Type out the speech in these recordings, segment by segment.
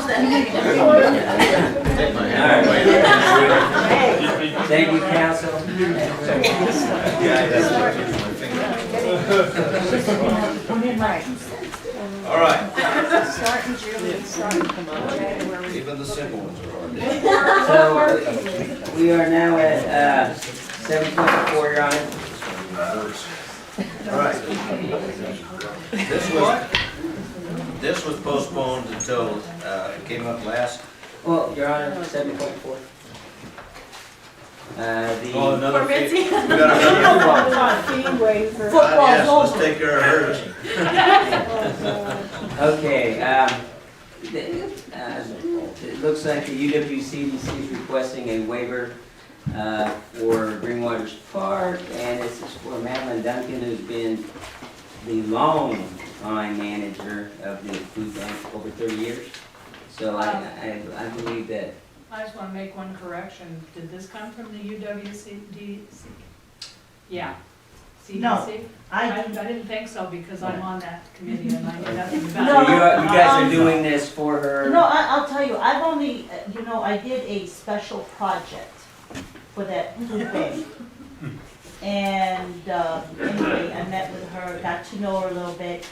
Take my hand away. Thank you, council. Yeah, that's all right. Even the simple ones are hard. So, we are now at 7.4, Your Honor. All right. This was postponed until it came up last. Well, Your Honor, 7.4. Oh, For another fee. Mitzi. We got another. Fee waiver. Yes, let's take care of hers. Okay, it looks like the UWCDC is requesting a waiver for Greenwaters Park, and this is for Madeline Duncan, who's been the long-time manager of the food bank for over 30 years. So I believe that. I just want to make one correction. Did this come from the UWCDC? Yeah. CDC? No, I didn't think so because I'm on that committee and I know nothing So about it. you guys are doing this for her? No, I'll tell you, I've only, I did a special project for that food bank. And anyway, I met with her, got to know her a little bit,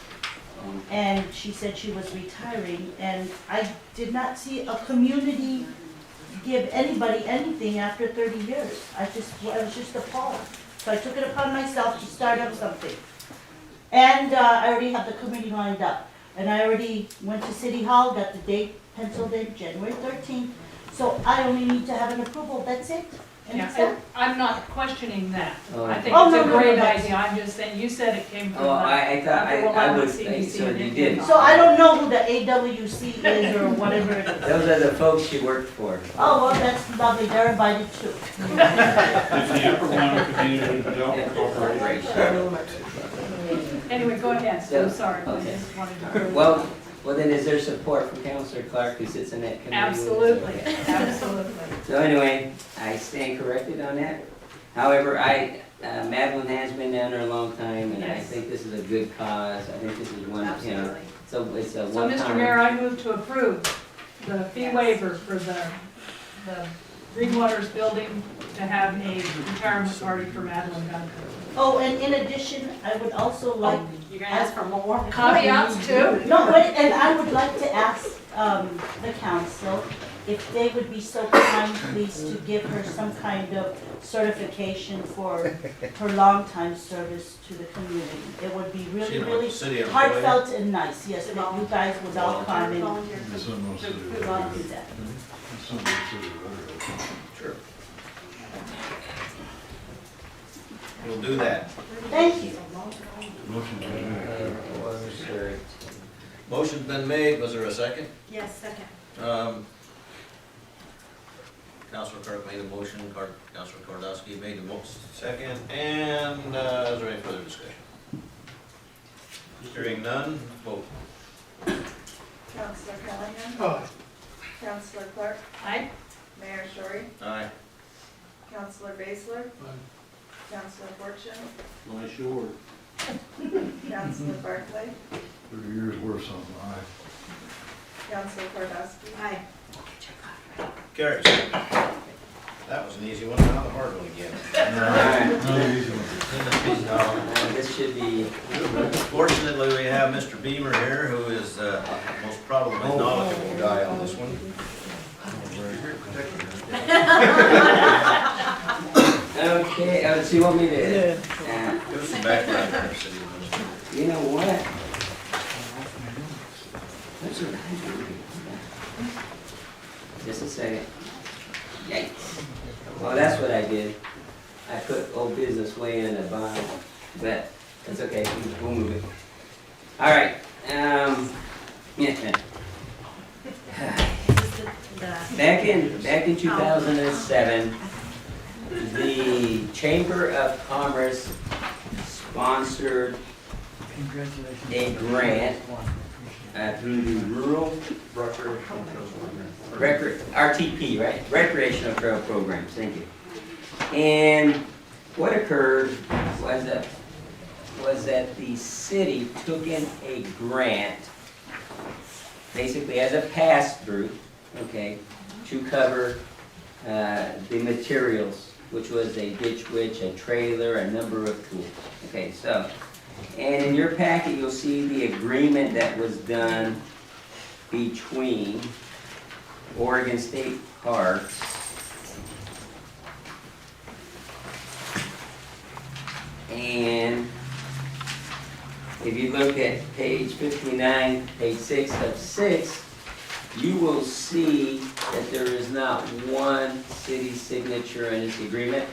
and she said she was retiring, and I did not see a community give anybody anything after 30 years. I was just appalled. So I took it upon myself to start up something. And I already have the committee lined up. And I already went to City Hall, got the date penciled in, January 13th. So I only need to have an approval, that's it. And it's Yeah, done. I'm not questioning that. Oh. I think Oh, it's no, a no, great no, idea. I'm just saying, you said it came from Oh, the. I thought, I would think so, you did. So I don't know who the AWC is or whatever it is. Those are the folks she worked for. Oh, well, that's lovely, they're invited too. If you ever want a community development corporation, Anyway, go ahead. So- I'm sorry. I okay. just wanted to. Well then, is there support from Councilor Clark, who sits in that committee? Absolutely, Okay. absolutely. So anyway, I stand corrected on that. However, Madeline has been down there a long time, and I Yes. think this is a good cause. I think this is one, Absolutely. so it's a So, one-time. Mr. Mayor, I move to approve the fee waiver for the Greenwaters building to have a retirement party for Madeline Duncan. Oh, and in addition, I would also like, You're gonna ask for more? Caveats too? no, wait, and I would like to ask the council if they would be so kind, please, to give her some kind of certification for her longtime service to the community. It would be really, really City employee. heartfelt and nice, yes, that you guys would all come and Volunteer. it's almost do that. Sure. We'll do that. Thank you. motion to adjourn. Motion's been made. Was there a second? Yes, second. Councilor Clark made a motion, Councilor Kordowski made the second, and is there any further discussion? Hearing none, vote. Councilor Callahan? Aye. Councilor Clark? Aye. Mayor Shorey? Aye. Councilor Baszler? Councilor Fortune? My sure. Councilor Barclay? 30 years worth something, aye. Councilor Kordowski? Aye. Carries. That was an easy one, now the hard one again. Alright, Another easy one. this should be, Fortunately, we have Mr. Beamer here, who is most probably the knowledgeable guy on this one. okay, so you want me to, Give us some background on our city administrator. you know what? That's what I do. Just a second. Yikes. Well, that's what I did. I put old business way in the bottom, but that's okay, we'll move it. All right, back in 2007, the Chamber of Commerce sponsored a grant through the Rural RTP, right? Recreational Trail Programs, thank you. And what occurred was that the city took in a grant basically as a pass-through, okay, to cover the materials, which was a ditch witch, a trailer, a number of tools. Okay, so, and in your packet, you'll see the agreement that was done between Oregon State Parks and if you look at page 59, page 6 of 6, you will see that there is not one city signature in this agreement,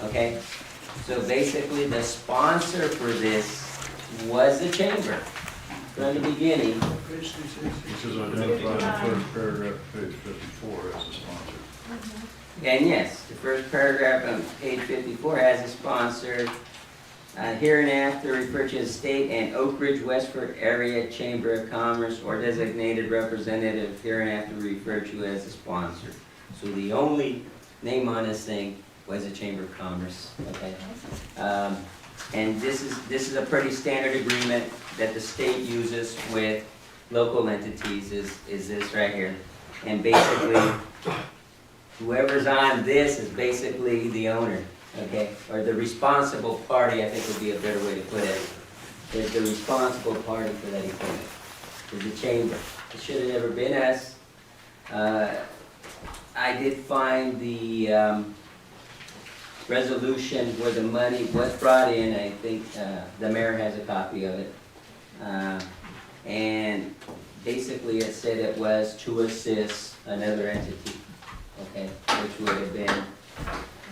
okay? So basically, the sponsor for this was the chamber from the beginning. This is identified in the first paragraph, page 54, as a sponsor. And yes, the first paragraph on page 54 has a sponsor. Hereinafter referred to as State and Oakridge, Westford Area Chamber of Commerce or designated representative hereinafter referred to as a sponsor. So the only name on this thing was the Chamber of Commerce, okay? And this is a pretty standard agreement that the state uses with local entities is this right here. And basically, whoever's on this is basically the owner. Okay, or the responsible party, I think would be a better way to put it. Is the responsible party for that equipment, is the chamber. It should have never been us. I did find the resolution where the money was brought in. I think the mayor has a copy of it. And basically it said it was to assist another entity, okay, which would have been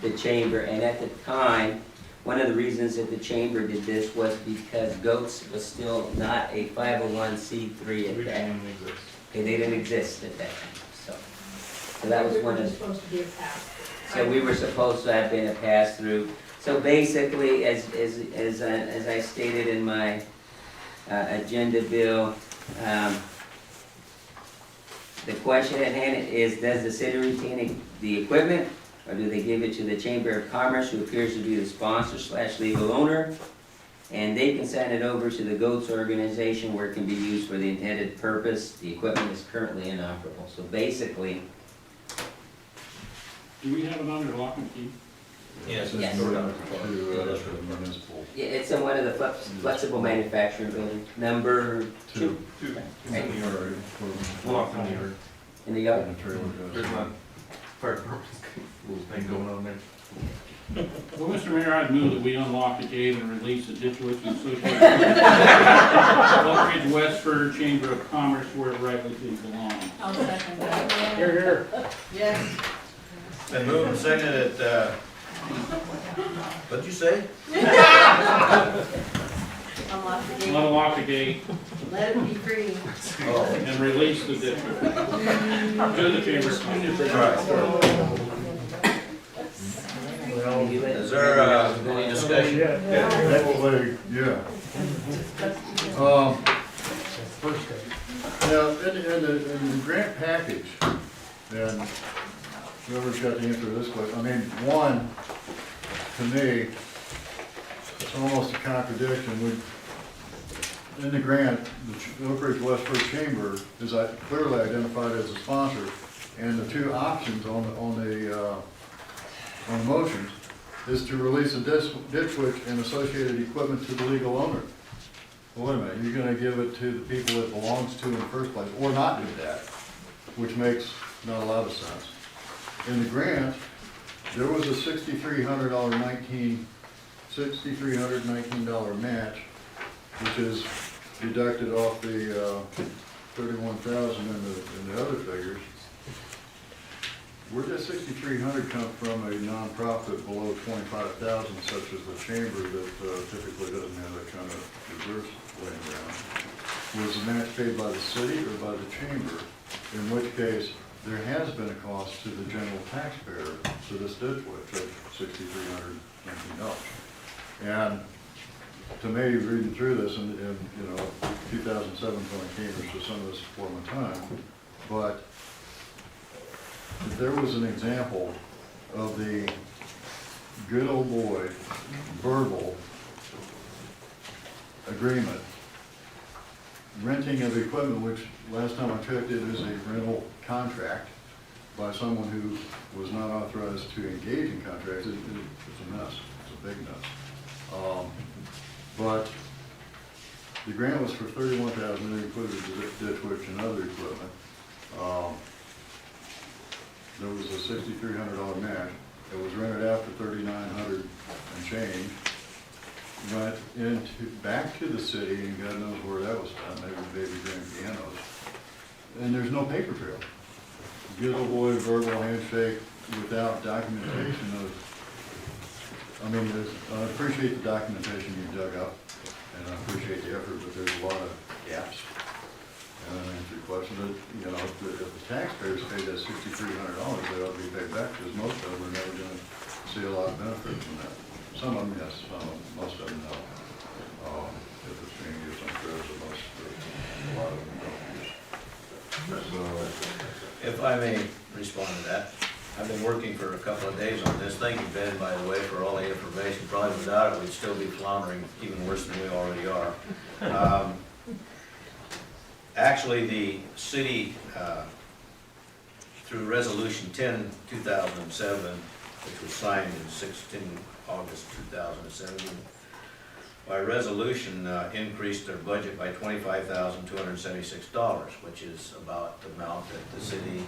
the chamber. And at the time, one of the reasons that the chamber did this was because Goats was still not a 501c3 at that. Okay, they didn't exist at that time, so that was one of. Supposed to be a pass. So we were supposed to have been a pass-through. So basically, as I stated in my agenda bill, the question at hand is, does the city retain the equipment? Or do they give it to the Chamber of Commerce, who appears to be the sponsor/legal owner? And they can send it over to the GOATS organization where it can be used for the intended purpose. The equipment is currently inoperable. So basically, Do we have it under lock and key? Yes. This Yes. is going to the municipal. yeah, it's in one of the flexible manufacturing buildings, number 2, Right. Lock in the yard. in the yard. And the trailer There's does. not fire department thing going on there. Well, Mr. Mayor, I'd move that we unlock the gate and release the ditch witch and associated Oakridge, Westford Chamber of Commerce where it rightly belongs. I'll second that. Here. Yes. Been moved and seconded that, what'd you say? Unlock the gate. Unlock the gate Let it be free. Oh, and release the ditch witch to the Chamber of Commerce. right. Is there any discussion? Yeah. Now, in the grant package, and whoever's got the answer to this question, I mean, one, to me, it's almost a contradiction. In the grant, the Oakridge Westford Chamber is clearly identified as a sponsor, and the two options on the motions is to release a ditch witch and associated equipment to the legal owner. Well, wait a minute, you're gonna give it to the people it belongs to in the first place, or not do that, which makes not a lot of sense. In the grant, there was a $6,319 match, which is deducted off the $31,000 in the other figures. Where did $6,300 come from a nonprofit below $25,000, such as the chamber that typically doesn't have that kind of reserves laying around? Was the match paid by the city or by the chamber? In which case, there has been a cost to the general taxpayer to this ditch witch of $6,319. And to me, reading through this, and 2007 when I came here, so some of this is before my time, but if there was an example of the good old boy verbal agreement renting of equipment, which last time I checked, it is a rental contract by someone who was not authorized to engage in contracts. It's a mess, it's a big mess. But the grant was for $31,000, it included the ditch witch and other equipment. There was a $6,300 match. It was rented out for $3,900 and change. Went back to the city, and God knows where that was done, maybe baby grand pianos. And there's no paper trail. Good old boy verbal handshake without documentation of, I appreciate the documentation you dug up, and I appreciate the effort, but there's a lot of gaps. And I answer your question, that, if the taxpayers paid that $6,300, they ought to be paid back, because most of them are never gonna see a lot of benefit from that. Some of them, yes, most of them, no. If it's being used on trails, a lot of them don't use. So, If I may respond to that, I've been working for a couple of days on this. Thank you, Ben, by the way, for all the information. Probably without it, we'd still be floundering even worse than we already are. Actually, the city, through Resolution 10, 2007, which was signed in August 2017, by resolution, increased their budget by $25,276, which is about the amount that the city,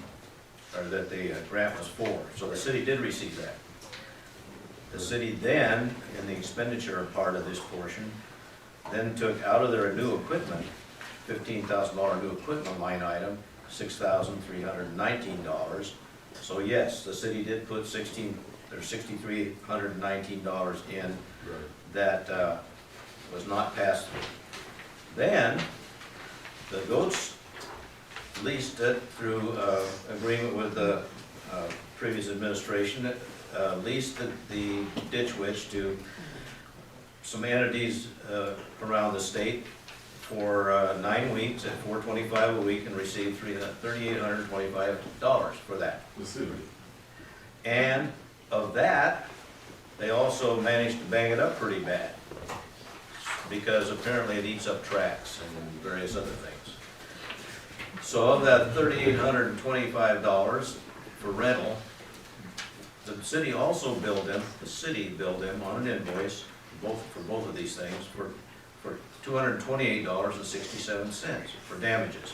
or that the grant was for. So the city did receive that. The city then, in the expenditure part of this portion, then took out of their new equipment, $15,000 new equipment line item, $6,319. So yes, the city did put $6,319 in that was not passed through. Then, the goats leased it through agreement with the previous administration, leased the ditch witch to some entities around the state for 9 weeks at $425 a week, and received $3,825 for that. And of that, they also managed to bang it up pretty bad, because apparently it eats up tracks and various other things. So of that $3,825 for rental, the city also billed them, on an invoice, for both of these things, for $228.67 for damages.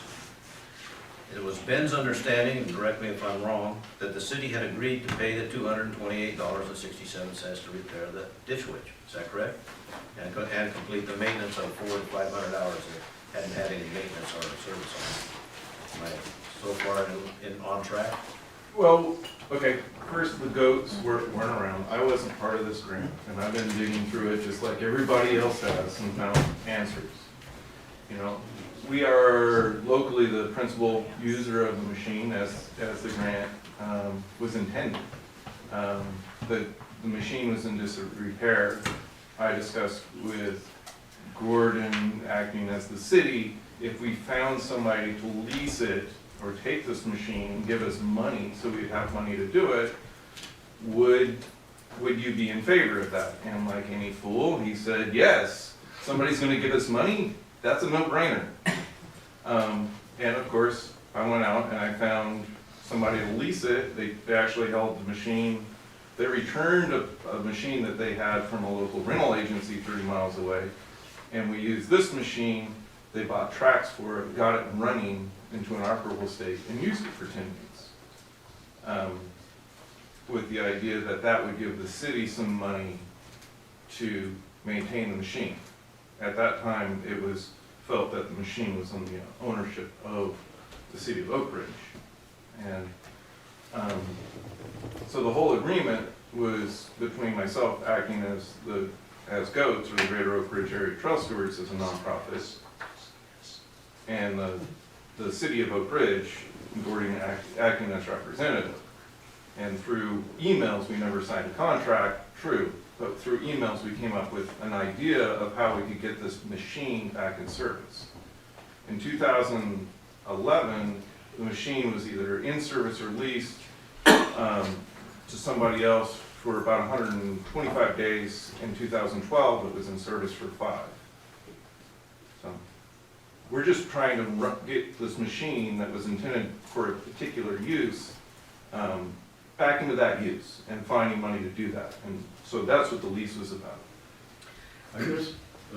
It was Ben's understanding, and correct me if I'm wrong, that the city had agreed to pay the $228.67 to repair the ditch witch. Is that correct? And complete the maintenance of 400 to 500 hours that hadn't had any maintenance or service on it. Am I so far on track? Well, okay, first the goats weren't around. I wasn't part of this grant, and I've been digging through it just like everybody else has and found answers. We are locally the principal user of the machine as the grant was intended. The machine was in disrepair. I discussed with Gordon, acting as the city, if we found somebody to lease it or take this machine and give us money so we'd have money to do it, would you be in favor of that? And like any fool, he said, yes, somebody's gonna give us money, that's a no-brainer. And of course, I went out and I found somebody to lease it. They actually held the machine. They returned a machine that they had from a local rental agency 30 miles away. And we used this machine. They bought tracks for it, got it running into an operable state, and used it for 10 weeks. With the idea that that would give the city some money to maintain the machine. At that time, it was felt that the machine was on the ownership of the city of Oakridge. And so the whole agreement was between myself acting as GOATS, or the Greater Oakridge Area Trail Stewards, as a nonprofit, and the city of Oakridge, Gordon acting as representative. And through emails, we never signed a contract, true, but through emails we came up with an idea of how we could get this machine back in service. In 2011, the machine was either in service or leased to somebody else for about 125 days. In 2012, it was in service for 5. So we're just trying to get this machine that was intended for a particular use, back into that use and finding money to do that. And so that's what the lease was about. I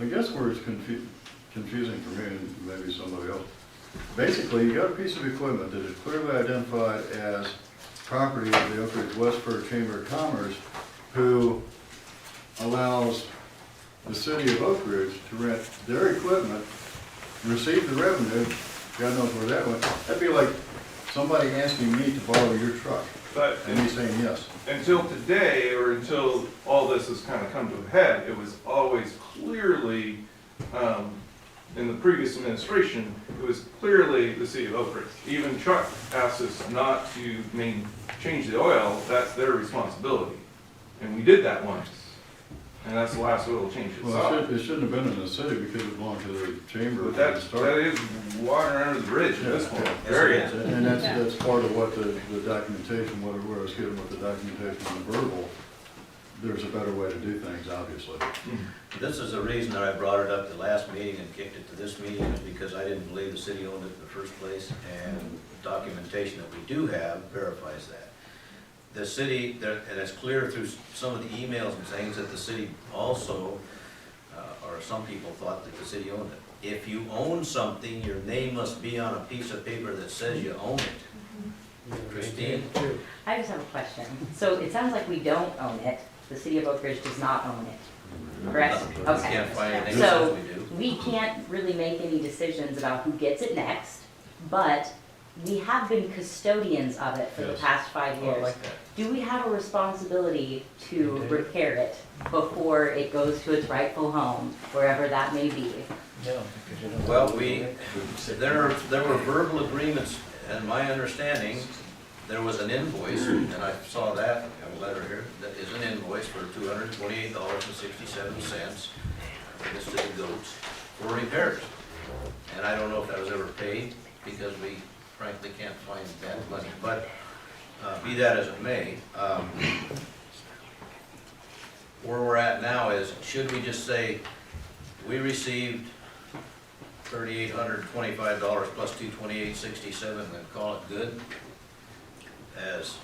guess where it's confusing for me and maybe somebody else, basically, you got a piece of equipment that is clearly identified as property of the Oakridge Westford Chamber of Commerce, who allows the city of Oakridge to rent their equipment, receive the revenue, God knows where that went. That'd be like somebody asking me to borrow your truck, But and me saying yes. until today, or until all this has kind of come to a head, it was always clearly, in the previous administration, it was clearly the city of Oakridge. Even Chuck asked us not to change the oil, that's their responsibility. And we did that once, and that's the last oil change it Well, saw. it shouldn't have been in the city because it belonged to the chamber. But from the that start. is water under the bridge at this point. Yes, Very it is. And that's part of what the documentation, what I was given with the documentation and the verbal, there's a better way to do things, obviously. This is the reason that I brought it up the last meeting and kicked it to this meeting, is because I didn't believe the city owned it in the first place, and documentation that we do have verifies that. The city, and it's clear through some of the emails and things, that the city also, or some people thought that the city owned it. If you own something, your name must be on a piece of paper that says you own it. Christine? I just have a question. So it sounds like we don't own it. The city of Oakridge does not own it, correct? We Okay. can't find anything that So says we do. we can't really make any decisions about who gets it next, but we have been custodians of it for the Yes. past 5 years. Do we have a responsibility to repair it before it goes to its rightful home, wherever that may be? Well, there were verbal agreements, and my understanding, there was an invoice, and I saw that, a letter here, that is an invoice for $228.67, this to the goats, for repairs. And I don't know if that was ever paid, because we frankly can't find that money, but be that as it may, where we're at now is, should we just say, we received $3,825 plus $228.67 and call it good as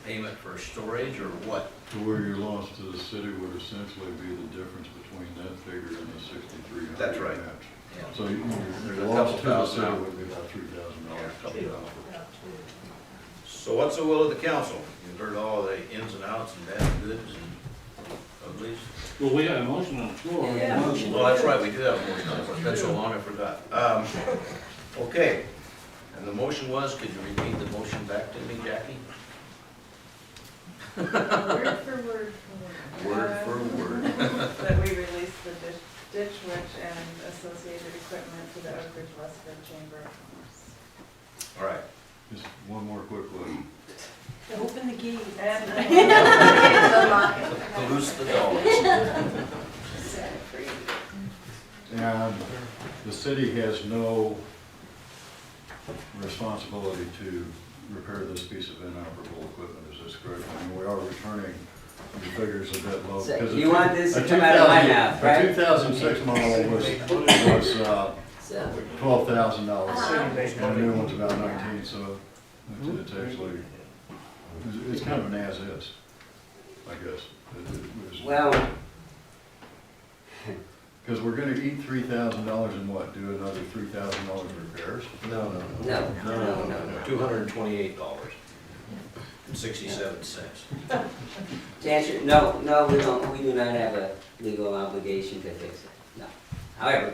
payment for storage, or what? So where your loss to the city would essentially be the difference between that figure and the 6,300. That's right. match. Yeah. So There's your a loss couple to the thousand city out. would be about $3,000. So what's the will of the council? You've heard all the ins and outs and bad and goods and uglies. Well, we got a motion on the floor. Yeah. Well, that's right, we do have a motion. It's been so long, I forgot. Okay, and the motion was, could you repeat the motion back to me, Jackie? Word for word for word. Word for word. That we release the ditch witch and associated equipment to the Oakridge Westford Chamber of Commerce. All right. Just one more quick question. Open the gate. Loose the dogs. Set it free. And the city has no responsibility to repair this piece of inoperable equipment, is this correct? I mean, we are returning the figures a bit low. So because you want this a to come out of my 2000 mouth, right? A 2006 model was So, $12,000, and the new one's about 19, so it's actually, it's kind of an as-is, I guess. well, Because we're gonna eat $3,000 and what, do another $3,000 repairs? No, no. $228.67. To answer, no, we don't, we do not have a legal obligation to fix it, no. However,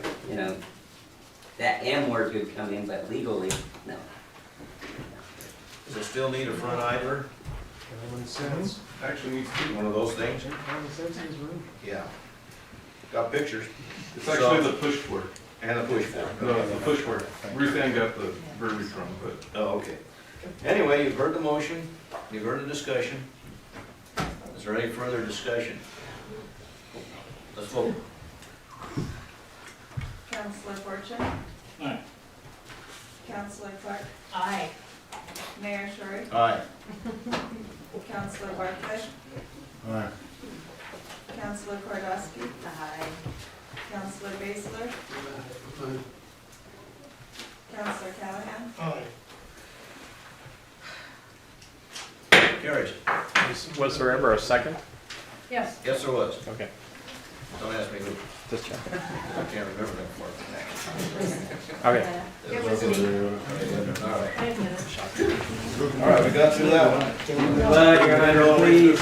that M word could come in, but legally, no. Does it still need a front idler? Actually needs to One of those things? Yeah. Got pictures. It's actually the push work. And a push fork. The push work. Ruth Ann got the verbiage wrong, but Oh, okay. Anyway, you've heard the motion, you've heard the discussion. Is there any further discussion? Let's vote. Councilor Fortune? Aye. Councilor Clark? Aye. Mayor Short? Aye. Councilor Barclay? All right, Councilor Kordowski? Aye. Counselor Baszler? Counselor Callahan? Carries. Was there ever a second? Yes. Yes, there was. Okay, Don't ask me who. just checking. I can't remember that part. Okay. It was me. All right. 5 minutes. All right, we got through that one. But, Your Honor, please.